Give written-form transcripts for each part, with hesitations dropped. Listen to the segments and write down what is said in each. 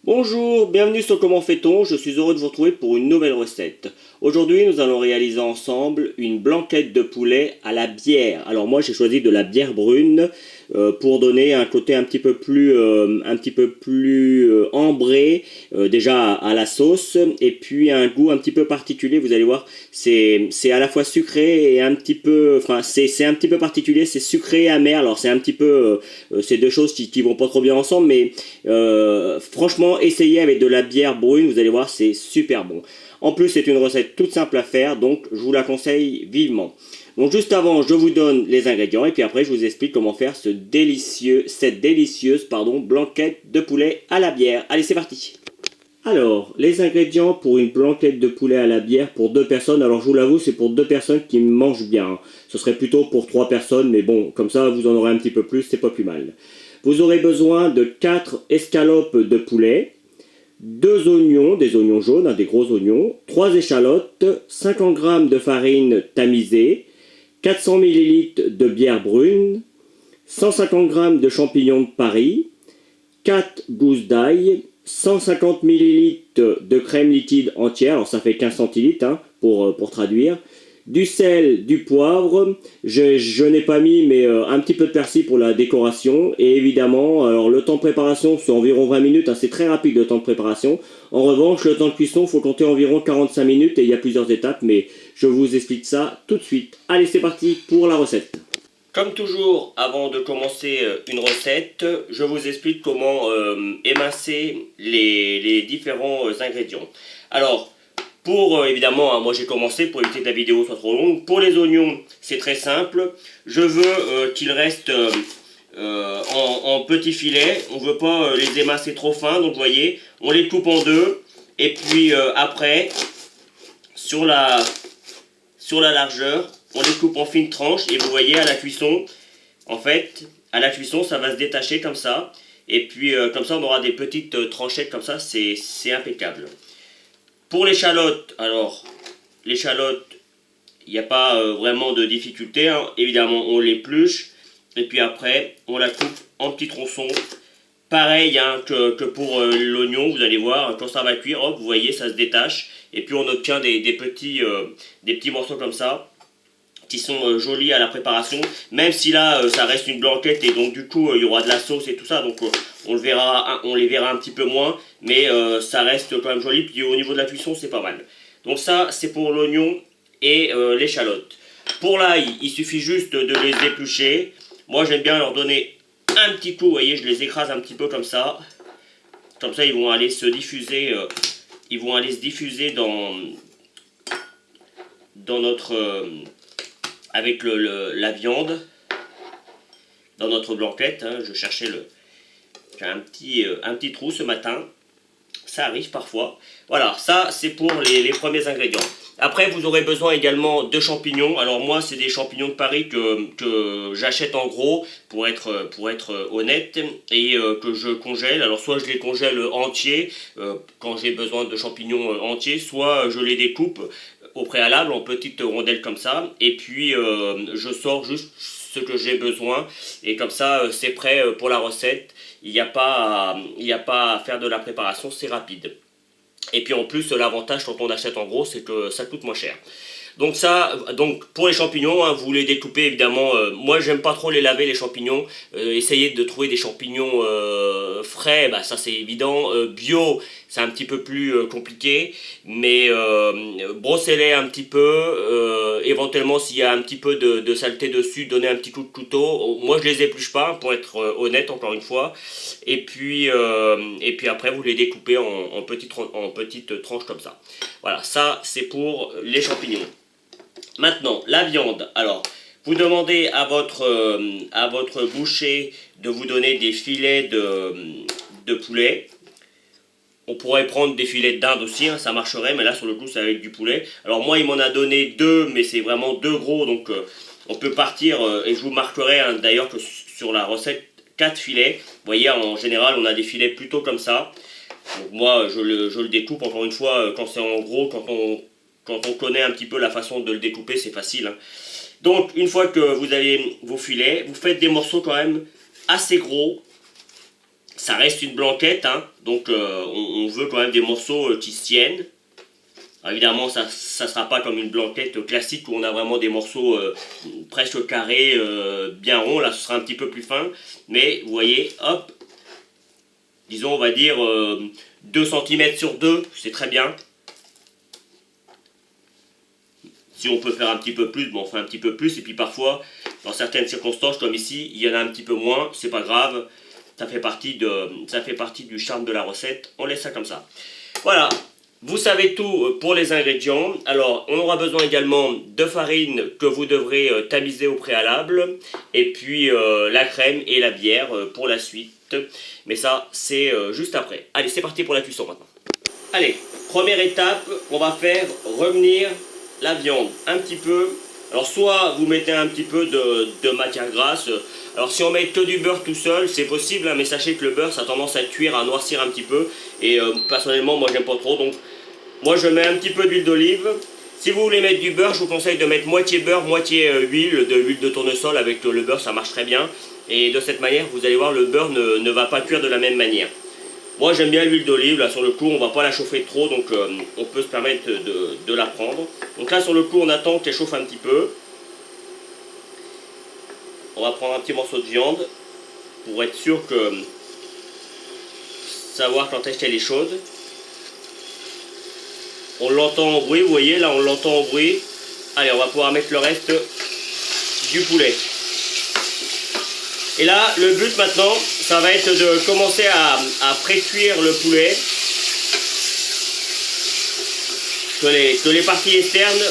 Bonjour, bienvenue sur Comment fait-on, je suis heureux de vous retrouver pour une nouvelle recette. Aujourd'hui nous allons réaliser ensemble une blanquette de poulet à la bière. Alors moi j'ai choisi de la bière brune pour donner un côté un petit peu plus ambré déjà à la sauce et puis un goût un petit peu particulier. Vous allez voir, c'est à la fois sucré et un petit peu, enfin c'est un petit peu particulier, c'est sucré et amer. Alors c'est un petit peu ces deux choses qui vont pas trop bien ensemble, mais franchement, essayez avec de la bière brune, vous allez voir, c'est super bon. En plus, c'est une recette toute simple à faire, donc je vous la conseille vivement. Donc juste avant, je vous donne les ingrédients et puis après, je vous explique comment faire cette délicieuse blanquette de poulet à la bière. Allez, c'est parti. Alors, les ingrédients pour une blanquette de poulet à la bière pour deux personnes. Alors, je vous l'avoue, c'est pour deux personnes qui mangent bien. Ce serait plutôt pour trois personnes, mais bon, comme ça, vous en aurez un petit peu plus, c'est pas plus mal. Vous aurez besoin de 4 escalopes de poulet, 2 oignons, des oignons jaunes, des gros oignons, 3 échalotes, 50 g de farine tamisée, 400 ml de bière brune, 150 g de champignons de Paris, 4 gousses d'ail, 150 ml de crème liquide entière, alors ça fait 15 centilitres pour traduire, du sel, du poivre, je n'ai pas mis mais un petit peu de persil pour la décoration, et évidemment, alors le temps de préparation c'est environ 20 minutes, c'est très rapide le temps de préparation. En revanche, le temps de cuisson, il faut compter environ 45 minutes et il y a plusieurs étapes, mais je vous explique ça tout de suite. Allez, c'est parti pour la recette. Comme toujours, avant de commencer une recette, je vous explique comment émincer les différents ingrédients. Alors, évidemment, moi j'ai commencé pour éviter que la vidéo soit trop longue. Pour les oignons, c'est très simple. Je veux qu'ils restent en petits filets. On ne veut pas les émincer trop fins. Donc vous voyez, on les coupe en deux. Et puis après, sur la, sur la largeur, on les coupe en fines tranches. Et vous voyez, à la cuisson, en fait, à la cuisson, ça va se détacher comme ça. Et puis comme ça, on aura des petites tranchettes comme ça. C'est impeccable. Pour l'échalote, alors, l'échalote, il n'y a pas vraiment de difficulté. Évidemment, on l'épluche. Et puis après, on la coupe en petits tronçons. Pareil que pour l'oignon, vous allez voir, quand ça va cuire, hop, vous voyez, ça se détache. Et puis on obtient des petits morceaux comme ça, qui sont jolis à la préparation. Même si là, ça reste une blanquette et donc du coup, il y aura de la sauce et tout ça. Donc on les verra un petit peu moins. Mais ça reste quand même joli. Puis au niveau de la cuisson, c'est pas mal. Donc ça, c'est pour l'oignon et l'échalote. Pour l'ail, il suffit juste de les éplucher. Moi, j'aime bien leur donner un petit coup. Vous voyez, je les écrase un petit peu comme ça. Comme ça, ils vont aller se diffuser. Ils vont aller se diffuser dans notre avec la viande dans notre blanquette. Je cherchais j'ai un petit trou ce matin. Ça arrive parfois. Voilà, ça c'est pour les premiers ingrédients. Après, vous aurez besoin également de champignons. Alors moi, c'est des champignons de Paris que j'achète en gros, pour être honnête, et que je congèle. Alors soit je les congèle entiers, quand j'ai besoin de champignons entiers, soit je les découpe au préalable en petites rondelles comme ça, et puis je sors juste ce que j'ai besoin, et comme ça, c'est prêt pour la recette. Il n'y a pas à faire de la préparation, c'est rapide. Et puis en plus, l'avantage quand on achète en gros, c'est que ça coûte moins cher. Donc pour les champignons, vous les découpez évidemment. Moi, j'aime pas trop les laver les champignons. Essayez de trouver des champignons frais, ça c'est évident. Bio, c'est un petit peu plus compliqué, mais brossez-les un petit peu. Éventuellement, s'il y a un petit peu de saleté dessus, donnez un petit coup de couteau. Moi, je les épluche pas, pour être honnête, encore une fois. Et puis après, vous les découpez en petites tranches comme ça. Voilà, ça c'est pour les champignons. Maintenant, la viande. Alors, vous demandez à votre boucher de vous donner des filets de poulet. On pourrait prendre des filets de dinde aussi, ça marcherait, mais là sur le coup c'est avec du poulet. Alors moi il m'en a donné deux, mais c'est vraiment deux gros, donc on peut partir, et je vous marquerai d'ailleurs que sur la recette 4 filets. Vous voyez, en général on a des filets plutôt comme ça. Donc moi je le découpe encore une fois quand c'est en gros, quand on connaît un petit peu la façon de le découper, c'est facile. Donc une fois que vous avez vos filets, vous faites des morceaux quand même assez gros. ça reste une blanquette, hein, donc on veut quand même des morceaux qui se tiennent. Alors, évidemment, ça ne sera pas comme une blanquette classique où on a vraiment des morceaux presque carrés, bien ronds. Là, ce sera un petit peu plus fin. Mais vous voyez, hop, disons, on va dire 2 cm sur 2, c'est très bien. Si on peut faire un petit peu plus, bon, on fait un petit peu plus. Et puis parfois, dans certaines circonstances, comme ici, il y en a un petit peu moins. C'est pas grave. Ça fait partie du charme de la recette. On laisse ça comme ça. Voilà. Vous savez tout pour les ingrédients. Alors, on aura besoin également de farine que vous devrez tamiser au préalable. Et puis, la crème et la bière pour la suite. Mais ça, c'est juste après. Allez, c'est parti pour la cuisson maintenant. Allez, première étape, on va faire revenir la viande un petit peu. Alors, soit vous mettez un petit peu de matière grasse. Alors, si on met que du beurre tout seul, c'est possible, hein, mais sachez que le beurre, ça a tendance à cuire, à noircir un petit peu. Et personnellement, moi, j'aime pas trop. Donc, moi, je mets un petit peu d'huile d'olive. Si vous voulez mettre du beurre, je vous conseille de mettre moitié beurre, moitié huile de tournesol. Avec le beurre, ça marche très bien. Et de cette manière, vous allez voir, le beurre ne va pas cuire de la même manière. Moi, j'aime bien l'huile d'olive. Là, sur le coup, on va pas la chauffer trop, donc on peut se permettre de la prendre. Donc là, sur le coup, on attend qu'elle chauffe un petit peu. On va prendre un petit morceau de viande pour être sûr que savoir quand est-ce qu'elle est chaude. On l'entend en bruit, vous voyez, là, on l'entend en bruit. Allez, on va pouvoir mettre le reste du poulet. Et là, le but maintenant, ça va être de commencer à pré-cuire le poulet. Que les parties externes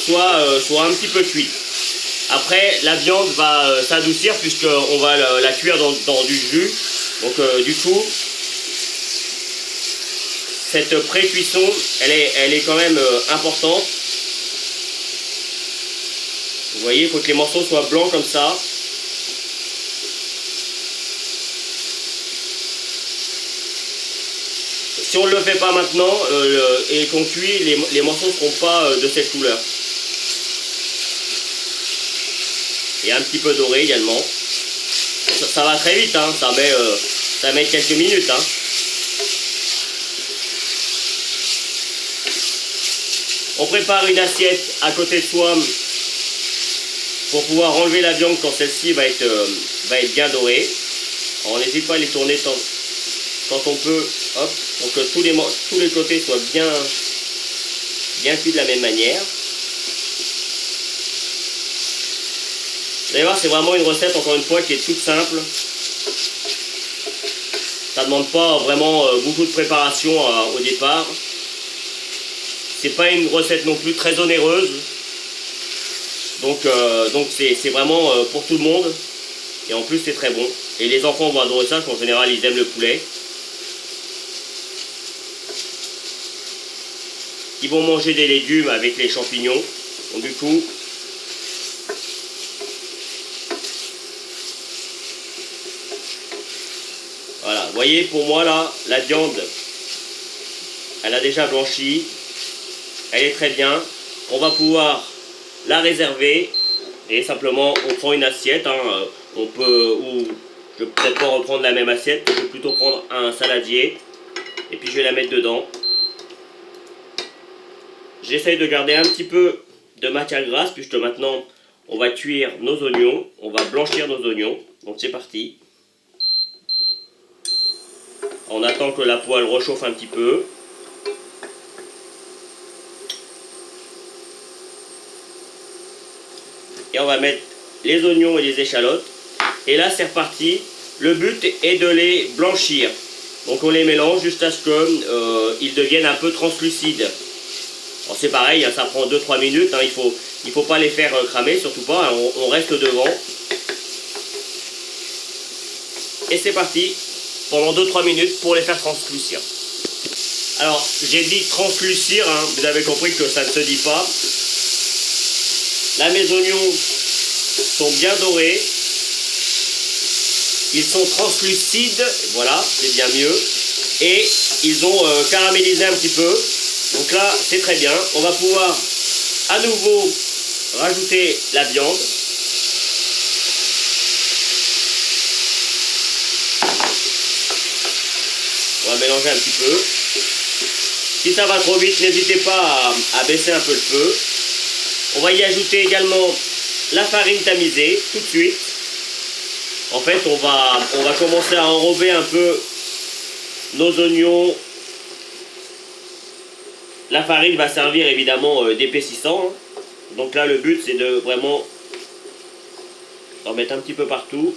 soient un petit peu cuites. Après, la viande va s'adoucir puisqu'on va la cuire dans du jus. Donc, du coup, cette pré-cuisson, elle est quand même importante. Vous voyez, il faut que les morceaux soient blancs comme ça. Si on ne le fait pas maintenant et qu'on cuit, les morceaux ne seront pas de cette couleur. Et un petit peu doré également. Ça va très vite, hein, ça met quelques minutes. Hein. On prépare une assiette à côté de soi pour pouvoir enlever la viande quand celle-ci va être bien dorée. Alors, on n'hésite pas à les tourner quand on peut, hop, pour que tous les côtés soient bien cuits de la même manière. Vous allez voir, c'est vraiment une recette, encore une fois, qui est toute simple. Ça ne demande pas vraiment beaucoup de préparation au départ. C'est pas une recette non plus très onéreuse. Donc c'est vraiment pour tout le monde. Et en plus, c'est très bon. Et les enfants vont adorer ça, parce qu'en général, ils aiment le poulet. Ils vont manger des légumes avec les champignons. Donc du coup, voilà, vous voyez, pour moi là, la viande, elle a déjà blanchi. Elle est très bien. On va pouvoir la réserver. Et simplement, on prend une assiette. Hein, on peut, ou je vais peut-être pas reprendre la même assiette. Je vais plutôt prendre un saladier. Et puis je vais la mettre dedans. J'essaye de garder un petit peu de matière grasse, puisque maintenant on va cuire nos oignons, on va blanchir nos oignons. Donc c'est parti. On attend que la poêle rechauffe un petit peu. Et on va mettre les oignons et les échalotes. Et là c'est reparti. Le but est de les blanchir. Donc on les mélange jusqu'à ce qu'ils deviennent un peu translucides. Alors c'est pareil, hein, ça prend 2-3 minutes, hein, il faut pas les faire cramer, surtout pas, hein, on reste devant. Et c'est parti, pendant 2-3 minutes pour les faire translucir. Alors j'ai dit translucir, hein, vous avez compris que ça ne se dit pas. Là mes oignons sont bien dorés, ils sont translucides, voilà, c'est bien mieux. Et ils ont caramélisé un petit peu. Donc là, c'est très bien. On va pouvoir à nouveau rajouter la viande. mélanger un petit peu. Si ça va trop vite, n'hésitez pas à baisser un peu le feu. On va y ajouter également la farine tamisée tout de suite. En fait, on va commencer à enrober un peu nos oignons. La farine va servir évidemment d'épaississant. Donc là, le but, c'est de vraiment en mettre un petit peu partout.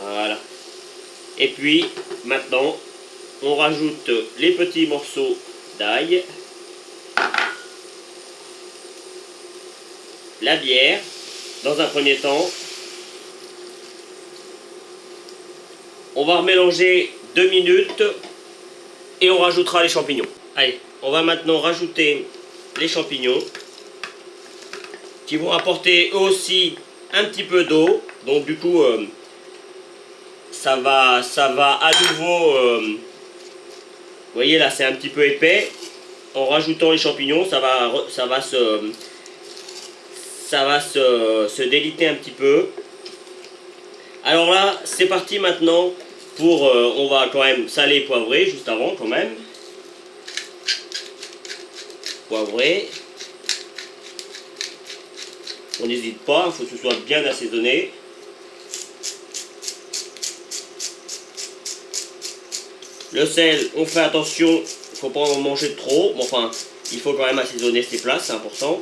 Voilà. Et puis, maintenant, on rajoute les petits morceaux d'ail, la bière, dans un premier temps. On va remélanger 2 minutes et on rajoutera les champignons. Allez, on va maintenant rajouter les champignons qui vont apporter eux aussi un petit peu d'eau. Donc du coup, ça va à nouveau... vous voyez là, c'est un petit peu épais. En rajoutant les champignons, ça va se déliter un petit peu. Alors là, c'est parti maintenant pour... on va quand même saler et poivrer juste avant quand même. Poivrer. On n'hésite pas, il faut que ce soit bien assaisonné. Le sel, on fait attention, il ne faut pas en manger trop. Bon, enfin, il faut quand même assaisonner ses plats, c'est important.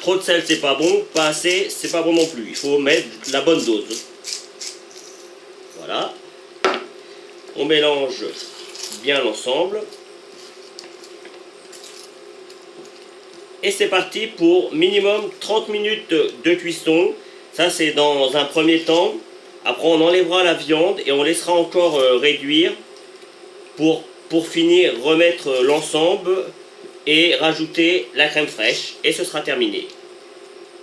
Trop de sel, c'est pas bon. Pas assez, c'est pas bon non plus. Il faut mettre la bonne dose. Voilà. On mélange bien l'ensemble. Et c'est parti pour minimum 30 minutes de cuisson. Ça, c'est dans un premier temps. Après, on enlèvera la viande et on laissera encore réduire pour finir remettre l'ensemble et rajouter la crème fraîche. Et ce sera terminé.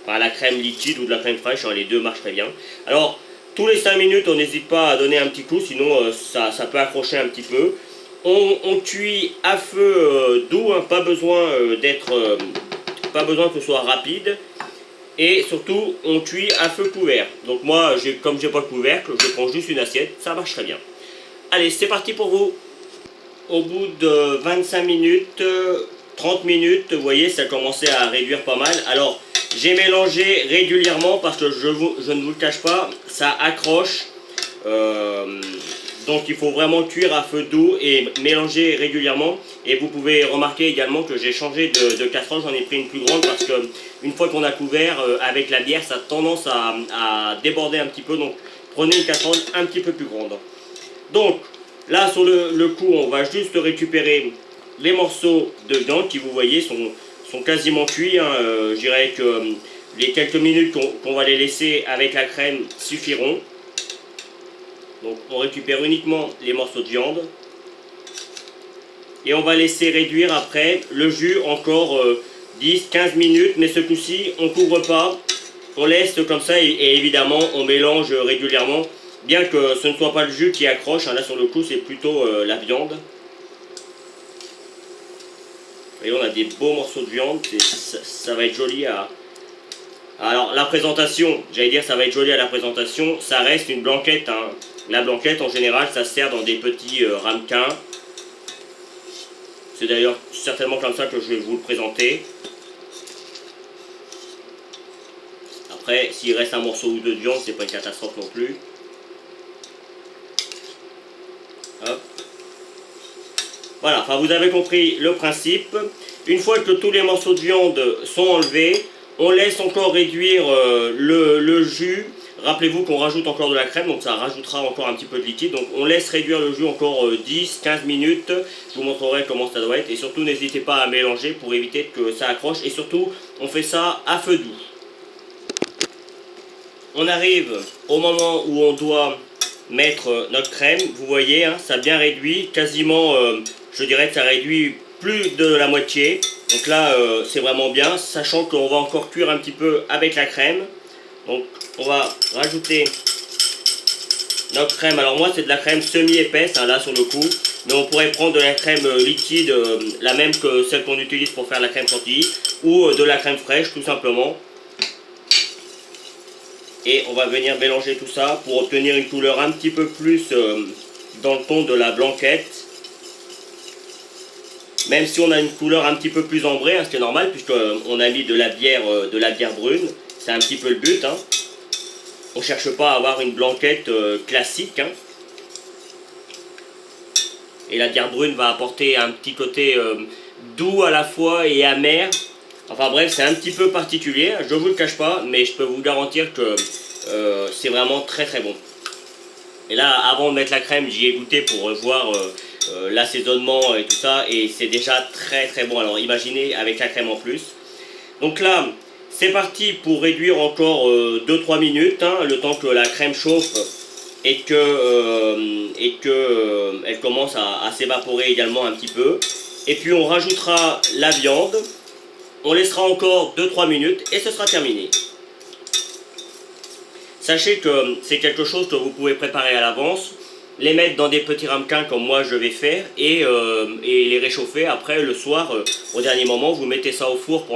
Enfin, la crème liquide ou de la crème fraîche, hein, les deux marchent très bien. Alors, tous les 5 minutes, on n'hésite pas à donner un petit coup, sinon ça peut accrocher un petit peu. On cuit à feu doux, hein, pas besoin pas besoin que ce soit rapide. Et surtout, on cuit à feu couvert. Donc moi, comme j'ai pas de couvercle, je prends juste une assiette, ça marche très bien. Allez, c'est parti pour vous. Au bout de 25 minutes, 30 minutes, vous voyez, ça commençait à réduire pas mal. Alors, j'ai mélangé régulièrement parce que je ne vous le cache pas, ça accroche. Donc il faut vraiment cuire à feu doux et mélanger régulièrement. Et vous pouvez remarquer également que j'ai changé de casserole, j'en ai pris une plus grande parce que une fois qu'on a couvert avec la bière, ça a tendance à déborder un petit peu. Donc prenez une casserole un petit peu plus grande. Donc là sur le coup, on va juste récupérer les morceaux de viande qui, vous voyez, sont quasiment cuits. Hein. Je dirais que les quelques minutes qu'on va les laisser avec la crème suffiront. Donc on récupère uniquement les morceaux de viande. Et on va laisser réduire après le jus encore 10-15 minutes. Mais ce coup-ci, on ne couvre pas. On laisse comme ça et évidemment on mélange régulièrement. Bien que ce ne soit pas le jus qui accroche. Hein, là sur le coup c'est plutôt la viande. Vous voyez, on a des beaux morceaux de viande. Ça va être joli à... Alors la présentation, j'allais dire ça va être joli à la présentation. Ça reste une blanquette. Hein. La blanquette, en général, ça se sert dans des petits ramequins. C'est d'ailleurs certainement comme ça que je vais vous le présenter. Après, s'il reste un morceau ou deux de viande, c'est pas une catastrophe non plus. Hop. Voilà, enfin vous avez compris le principe. Une fois que tous les morceaux de viande sont enlevés, on laisse encore réduire le jus. Rappelez-vous qu'on rajoute encore de la crème, donc ça rajoutera encore un petit peu de liquide. Donc on laisse réduire le jus encore 10-15 minutes. Je vous montrerai comment ça doit être. Et surtout, n'hésitez pas à mélanger pour éviter que ça accroche. Et surtout, on fait ça à feu doux. On arrive au moment où on doit mettre notre crème. Vous voyez, hein, ça a bien réduit. Quasiment, je dirais que ça réduit plus de la moitié. Donc là, c'est vraiment bien. Sachant qu'on va encore cuire un petit peu avec la crème. Donc on va rajouter notre crème. Alors moi c'est de la crème semi-épaisse hein, là sur le coup. Mais on pourrait prendre de la crème liquide, la même que celle qu'on utilise pour faire la crème chantilly. Ou de la crème fraîche tout simplement. Et on va venir mélanger tout ça pour obtenir une couleur un petit peu plus dans le ton de la blanquette. Même si on a une couleur un petit peu plus ambrée, hein, c'est normal puisqu'on a mis de la bière brune. C'est un petit peu le but. Hein. On ne cherche pas à avoir une blanquette classique. Hein. Et la bière brune va apporter un petit côté doux à la fois et amer. Enfin bref, c'est un petit peu particulier, je ne vous le cache pas, mais je peux vous garantir que c'est vraiment très très bon. Et là, avant de mettre la crème, j'y ai goûté pour voir l'assaisonnement et tout ça, et c'est déjà très très bon. Alors imaginez avec la crème en plus. Donc là, c'est parti pour réduire encore 2-3 minutes, hein, le temps que la crème chauffe et que, elle commence à s'évaporer également un petit peu. Et puis on rajoutera la viande. On laissera encore 2-3 minutes et ce sera terminé. Sachez que c'est quelque chose que vous pouvez préparer à l'avance, les mettre dans des petits ramequins comme moi je vais faire et les réchauffer après le soir. Au dernier moment, vous mettez ça au four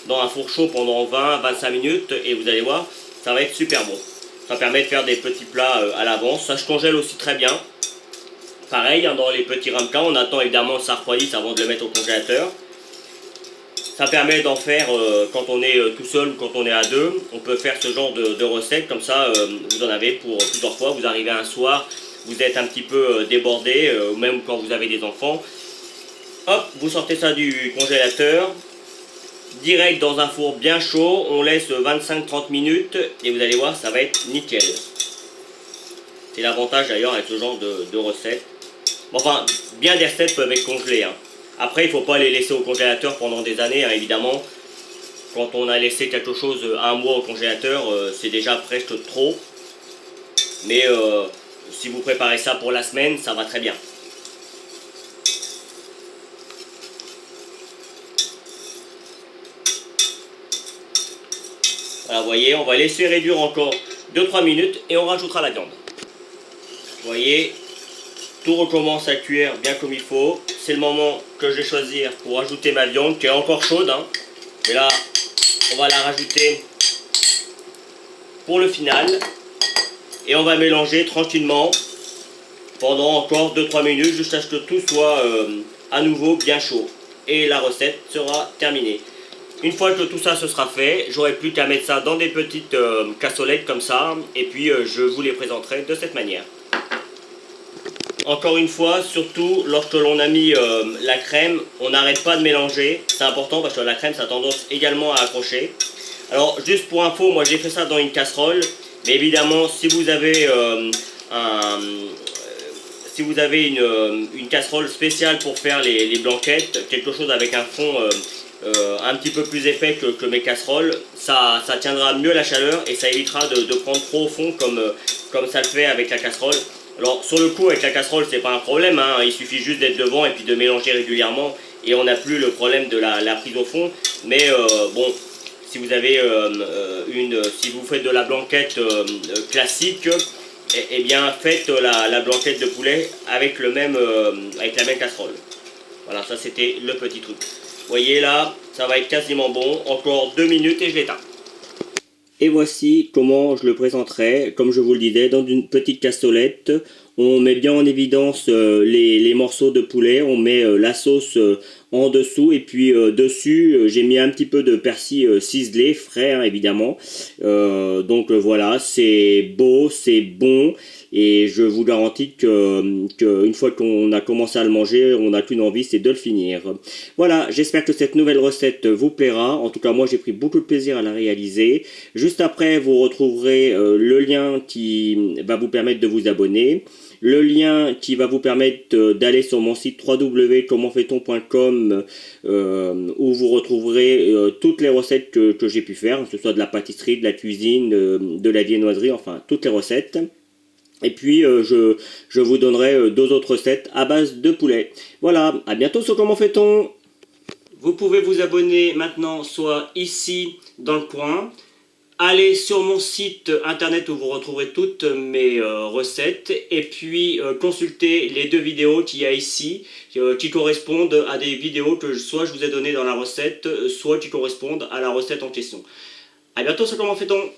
dans un four chaud pendant 20-25 minutes et vous allez voir, ça va être super bon. Ça permet de faire des petits plats à l'avance. Ça se congèle aussi très bien. Pareil, hein, dans les petits ramequins, on attend évidemment que ça refroidisse avant de le mettre au congélateur. Ça permet d'en faire quand on est tout seul ou quand on est à deux. On peut faire ce genre de recette, comme ça vous en avez pour plusieurs fois. Vous arrivez un soir, vous êtes un petit peu débordé, même quand vous avez des enfants. Hop, vous sortez ça du congélateur, direct dans un four bien chaud, on laisse 25-30 minutes et vous allez voir, ça va être nickel. C'est l'avantage d'ailleurs avec ce genre de recettes. Bon, enfin, bien des recettes peuvent être congelées. Hein. Après, il ne faut pas les laisser au congélateur pendant des années, hein, évidemment. Quand on a laissé quelque chose un mois au congélateur, c'est déjà presque trop. Mais si vous préparez ça pour la semaine, ça va très bien. Voilà, vous voyez, on va laisser réduire encore 2-3 minutes et on rajoutera la viande. Vous voyez, tout recommence à cuire bien comme il faut. C'est le moment que je vais choisir pour ajouter ma viande qui est encore chaude. Hein. Et là, on va la rajouter pour le final. Et on va mélanger tranquillement pendant encore 2-3 minutes jusqu'à ce que tout soit à nouveau bien chaud. Et la recette sera terminée. Une fois que tout ça se sera fait, j'aurai plus qu'à mettre ça dans des petites cassolettes comme ça. Et puis je vous les présenterai de cette manière. Encore une fois, surtout lorsque l'on a mis la crème, on n'arrête pas de mélanger. C'est important parce que la crème, ça a tendance également à accrocher. Alors, juste pour info, moi j'ai fait ça dans une casserole. Mais évidemment, si vous avez, une casserole spéciale pour faire les blanquettes, quelque chose avec un fond un petit peu plus épais que mes casseroles, ça tiendra mieux la chaleur et ça évitera de prendre trop au fond comme ça le fait avec la casserole. Alors sur le coup avec la casserole c'est pas un problème, hein, il suffit juste d'être devant et puis de mélanger régulièrement et on n'a plus le problème de la prise au fond. Mais bon, si vous avez si vous faites de la blanquette classique, eh bien faites la blanquette de poulet avec la même casserole. Voilà, ça c'était le petit truc. Vous voyez là, ça va être quasiment bon, encore 2 minutes et je l'éteins. Et voici comment je le présenterai, comme je vous le disais, dans une petite cassolette. On met bien en évidence les morceaux de poulet, on met la sauce en dessous et puis dessus j'ai mis un petit peu de persil ciselé, frais hein, évidemment. Donc voilà, c'est beau, c'est bon et je vous garantis que une fois qu'on a commencé à le manger, on n'a qu'une envie, c'est de le finir. Voilà, j'espère que cette nouvelle recette vous plaira. En tout cas, moi j'ai pris beaucoup de plaisir à la réaliser. Juste après, vous retrouverez le lien qui va vous permettre de vous abonner. Le lien qui va vous permettre d'aller sur mon site www.commentfaiton.com où vous retrouverez toutes les recettes que j'ai pu faire, que ce soit de la pâtisserie, de la cuisine, de la viennoiserie, enfin toutes les recettes. Et puis je vous donnerai 2 autres recettes à base de poulet. Voilà, à bientôt sur Comment fait-on. Vous pouvez vous abonner maintenant soit ici dans le coin. Allez sur mon site internet où vous retrouverez toutes mes recettes et puis consultez les 2 vidéos qu'il y a ici qui correspondent à des vidéos que soit je vous ai données dans la recette, soit qui correspondent à la recette en question. A bientôt sur Comment fait-on.